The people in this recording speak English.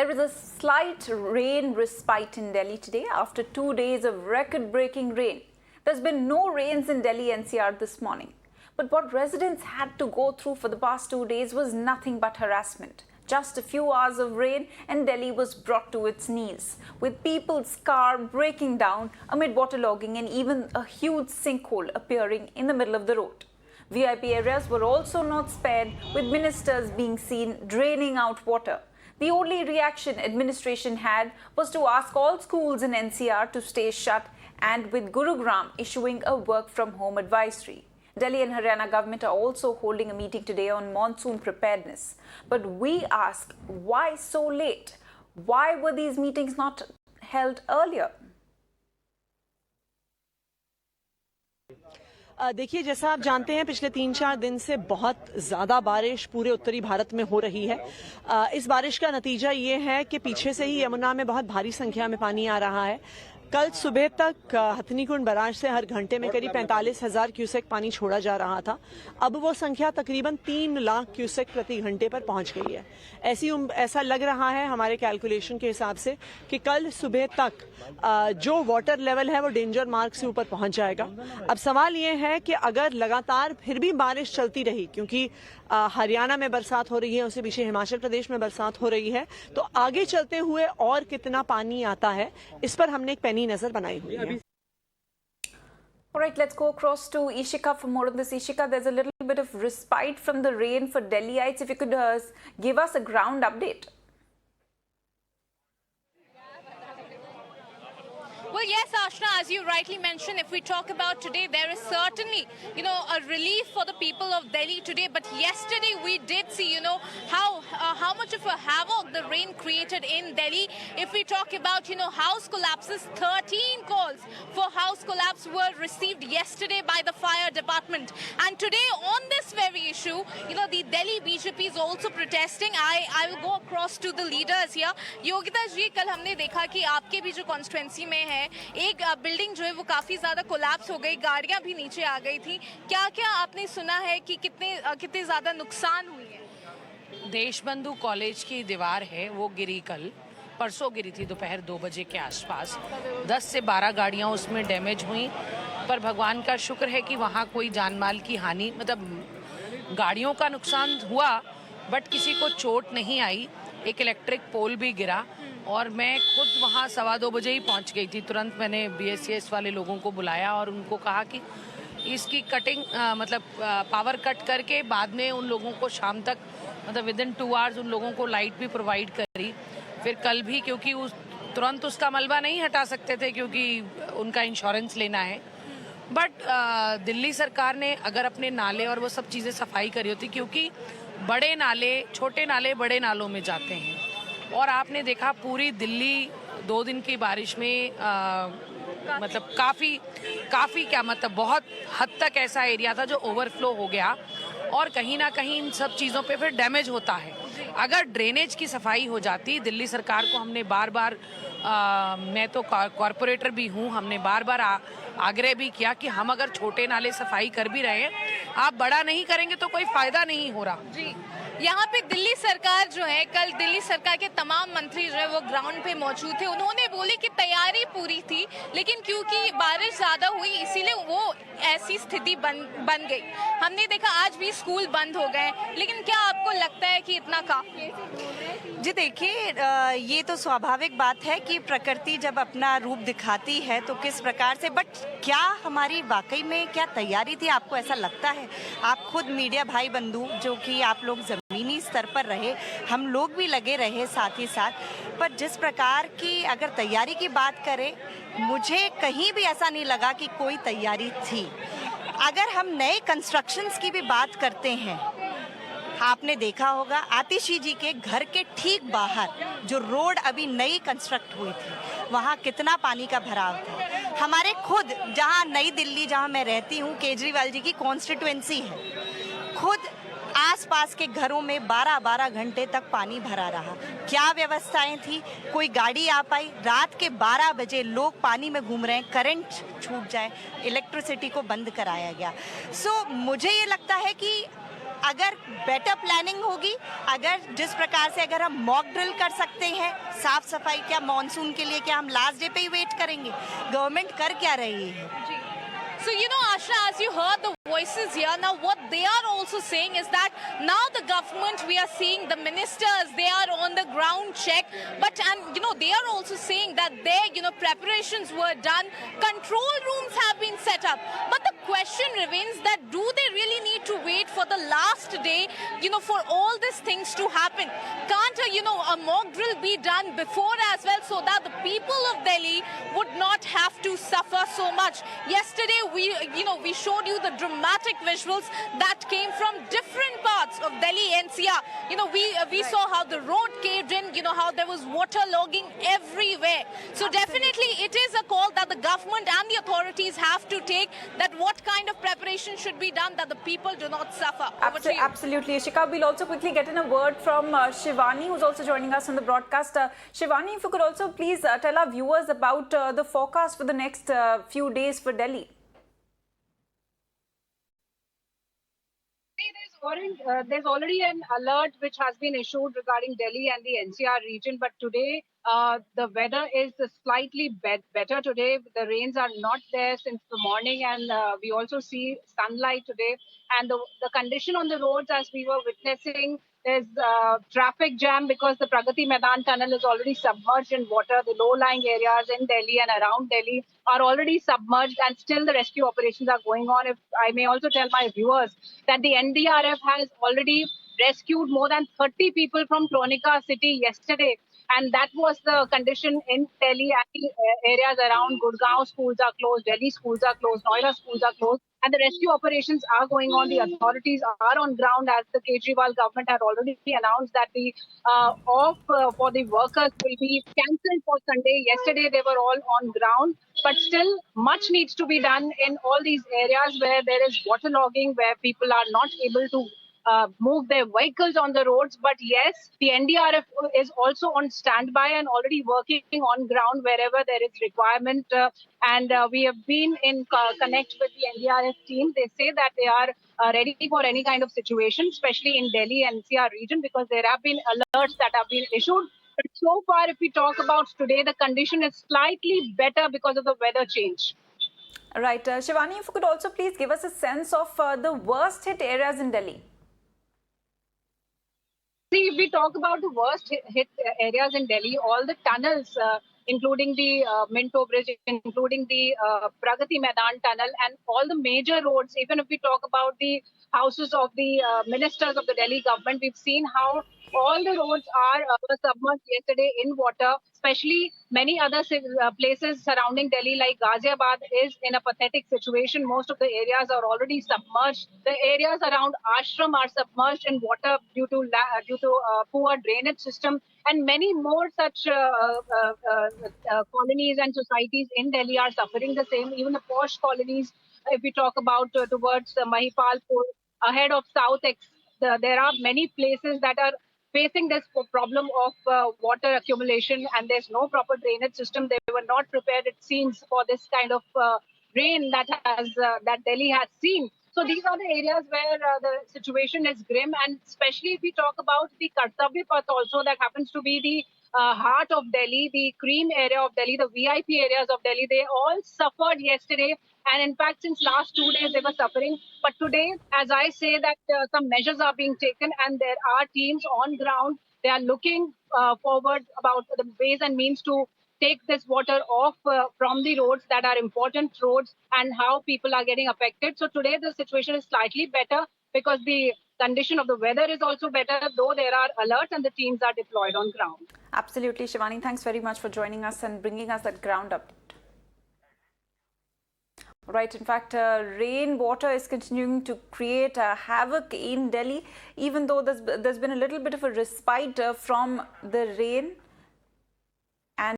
There is a slight rain respite in Delhi today after 2 days of record-breaking rain. There's been no rains in Delhi-NCR this morning. But what residents had to go through for the past 2 days was nothing but harassment. Just a few hours of rain and Delhi was brought to its knees, with people's car breaking down amid waterlogging and even a huge sinkhole appearing in the middle of the road. VIP areas were also not spared, with ministers being seen draining out water. The only reaction administration had was to ask all schools in NCR to stay shut, and with Gurugram issuing a work-from-home advisory. Delhi and Haryana government are also holding a meeting today on monsoon preparedness. But we ask, why so late? Why were these meetings not held earlier? देखिए, जैसा आप जानते हैं, पिछले 3-4 दिन से बहुत ज़्यादा बारिश पूरे उत्तरी भारत में हो रही है। इस बारिश का नतीजा ये है कि पीछे से ही यमुना में बहुत भारी संख्या में पानी आ रहा है। कल सुबह तक हथनीकुंड बैराज से हर घंटे में करीब 45,000 क्यूसेक पानी छोड़ा जा रहा था। अब वो संख्या तकरीबन 3 लाख क्यूसेक प्रति घंटे पर पहुंच गई है। ऐसा लग रहा है हमारे कैलकुलेशन के हिसाब से कि कल सुबह तक जो वाटर लेवल है वो डेंजर मार्क से ऊपर पहुंच जाएगा। अब सवाल ये है कि अगर लगातार फिर भी बारिश चलती रही, क्योंकि हरियाणा में बरसात हो रही है, उससे पीछे हिमाचल प्रदेश में बरसात हो रही है, तो आगे चलते हुए और कितना पानी आता है, इस पर हमने एक पैनी नजर बनाई हुई है। All right, let's go across to Ishika for more on this. Ishika, there's a little bit of respite from the rain for Delhiites. If you could give us a ground update. Well, yes, Ashna, as you rightly mentioned, if we talk about today, there is certainly, a relief for the people of Delhi today. But yesterday we did see, how much of a havoc the rain created in Delhi. If we talk about, house collapses, 13 calls for house collapse were received yesterday by the fire department. And today on this very issue, the Delhi BJP is also protesting. I will go across to the leaders here. Yogita ji, कल हमने देखा कि आपके भी जो constituency में है, एक बिल्डिंग जो है वो काफी ज्यादा कोलैप्स हो गई, गाड़ियां भी नीचे आ गई थी। क्या आपने सुना है कि कितने ज्यादा नुकसान हुई है? देशबंधु कॉलेज की दीवार है वो गिरी, कल परसों गिरी थी दोपहर 2 बजे के आसपास। 10 से 12 गाड़ियां उसमें डैमेज हुई, पर भगवान का शुक्र है कि वहां कोई जानमाल की हानि, मतलब गाड़ियों का नुकसान हुआ बट किसी को चोट नहीं आई। एक इलेक्ट्रिक पोल भी गिरा और मैं खुद वहाँ 2:15 बजे ही पहुँच गई थी। तुरंत मैंने BSCS वाले लोगों को बुलाया और उनको कहा कि इसकी कटिंग पावर कट करके बाद में उन लोगों को शाम तक, मतलब विदिन 2 आवर्स उन लोगों को लाइट भी प्रोवाइड करी। फिर कल भी, क्योंकि तुरंत उसका मलबा नहीं हटा सकते थे क्योंकि उनका इंश्योरेंस लेना है, बट दिल्ली सरकार ने अगर अपने नाले और वो सब चीज़ें सफाई करी होती, क्योंकि बड़े नाले, छोटे नाले बड़े नालों में जाते हैं। और आपने देखा पूरी दिल्ली 2 दिन की बारिश में मतलब काफ़ी क्या मतलब बहुत हद तक ऐसा एरिया था जो ओवरफ्लो हो गया, और कहीं ना कहीं इन सब चीज़ों पे फिर डैमेज होता है। अगर ड्रेनेज की सफाई हो जाती, दिल्ली सरकार को हमने बार बार मैं तो कॉरपोरेटर भी हूँ, हमने बार बार आग्रह भी किया कि हम अगर छोटे नाले सफाई कर भी रहे हैं, आप बड़ा नहीं करेंगे तो कोई फायदा नहीं हो रहा। जी, यहाँ पे दिल्ली सरकार जो है, कल दिल्ली सरकार के तमाम मंत्री जो है वो ग्राउंड पे मौजूद थे। उन्होंने बोले कि तैयारी पूरी थी, लेकिन क्योंकि बारिश ज्यादा हुई इसीलिए वो ऐसी स्थिति बन गई। हमने देखा आज भी स्कूल बंद हो गए, लेकिन क्या आपको लगता है कि इतना काफी है? जी देखिए, ये तो स्वाभाविक बात है कि प्रकृति जब अपना रूप दिखाती है तो किस प्रकार से, बट क्या हमारी वाकई में क्या तैयारी थी? आपको ऐसा लगता है? आप खुद मीडिया भाई बंधु, जो कि आप लोग जमीनी स्तर पर रहे, हम लोग भी लगे रहे साथ ही साथ, पर जिस प्रकार की अगर तैयारी की बात करें, मुझे कहीं भी ऐसा नहीं लगा कि कोई तैयारी थी। अगर हम नए कंस्ट्रक्शंस की भी बात करते हैं, आपने देखा होगा आतिशी जी के घर के ठीक बाहर जो रोड अभी नई कंस्ट्रक्ट हुई थी, वहाँ कितना पानी का भराव था। हमारे खुद जहाँ नई दिल्ली, जहाँ मैं रहती हूँ, केजरीवाल जी की कॉन्स्टिट्यूएंसी है, खुद आसपास के घरों में 12-12 घंटे तक पानी भरा रहा। क्या व्यवस्थाएं थी? कोई गाड़ी आ पाई? रात के 12 बजे लोग पानी में घूम रहे हैं, करंट छूट जाए, इलेक्ट्रिसिटी को बंद कराया गया। मुझे ये लगता है कि अगर बेटर प्लानिंग होगी, अगर जिस प्रकार से अगर हम मॉक ड्रिल कर सकते हैं, साफ सफाई, क्या मॉनसून के लिए क्या हम लास्ट डे पे ही वेट करेंगे? गवर्नमेंट कर क्या रही है? So, Ashna, as you heard the voices here, now what they are also saying is that now the government, we are seeing the ministers, they are on the ground check, but, and, they are also saying that their, preparations were done, control rooms have been set up. But the question remains that do they really need to wait for the last day, for all these things to happen? Can't, a mock drill be done before as well so that the people of Delhi would not have to suffer so much? Yesterday, we showed you the dramatic visuals that came from different parts of Delhi-NCR. We saw how the road caved in, how there was water logging everywhere. So definitely it is a call that the government and the authorities have to take, that what kind of preparation should be done that the people do not suffer. Absolutely. Ishika, we'll also quickly get in a word from Shivani, who's also joining us on the broadcast. Shivani, if you could also please tell our viewers about the forecast for the next few days for Delhi. There's already an alert which has been issued regarding Delhi and the NCR region, but today the weather is slightly better today. The rains are not there since the morning, and we also see sunlight today. And the condition on the roads, as we were witnessing, there's traffic jam because the Pragati Maidan tunnel is already submerged in water. The low-lying areas in Delhi and around Delhi are already submerged, and still the rescue operations are going on. If I may also tell my viewers that the NDRF has already rescued more than 30 people from Tronika city yesterday, and that was the condition in Delhi and the areas around. Gurgaon schools are closed, Delhi schools are closed, Noida schools are closed, and the rescue operations are going on. The authorities are on ground, as the Kejriwal government had already announced that the off for the workers will be cancelled for Sunday. Yesterday they were all on ground, but still much needs to be done in all these areas where there is waterlogging, where people are not able to move their vehicles on the roads. But yes, the NDRF is also on standby and already working on ground wherever there is requirement. And we have been in connect with the NDRF team. They say that they are ready for any kind of situation, especially in Delhi and NCR region, because there have been alerts that have been issued. But so far, if we talk about today, the condition is slightly better because of the weather change. Right. Shivani, if you could also please give us a sense of the worst hit areas in Delhi. See, if we talk about the worst hit areas in Delhi, all the tunnels, including the Minto Bridge, including the Pragati Maidan tunnel, and all the major roads, even if we talk about the houses of the ministers of the Delhi government, we've seen how all the roads are submerged yesterday in water. Especially many other places surrounding Delhi, like Ghaziabad, is in a pathetic situation. Most of the areas are already submerged. The areas around Ashram are submerged in water due to poor drainage system, and many more such colonies and societies in Delhi are suffering the same. Even the posh colonies, if we talk about towards Mahipalpur, ahead of South, there are many places that are facing this problem of water accumulation, and there's no proper drainage system. They were not prepared, it seems, for this kind of rain that Delhi has seen. So these are the areas where the situation is grim, and especially if we talk about the Kartavya Path also, that happens to be the heart of Delhi, the cream area of Delhi, the VIP areas of Delhi. They all suffered yesterday, and in fact, since last 2 days they were suffering. But today, as I say, that some measures are being taken, and there are teams on ground. They are looking forward about the ways and means to take this water off from the roads that are important roads, and how people are getting affected. So today the situation is slightly better because the condition of the weather is also better, though there are alerts and the teams are deployed on ground. Absolutely, Shivani. Thanks very much for joining us and bringing us that ground update. Right, in fact, rainwater is continuing to create havoc in Delhi, even though there's been a little bit of a respite from the rain.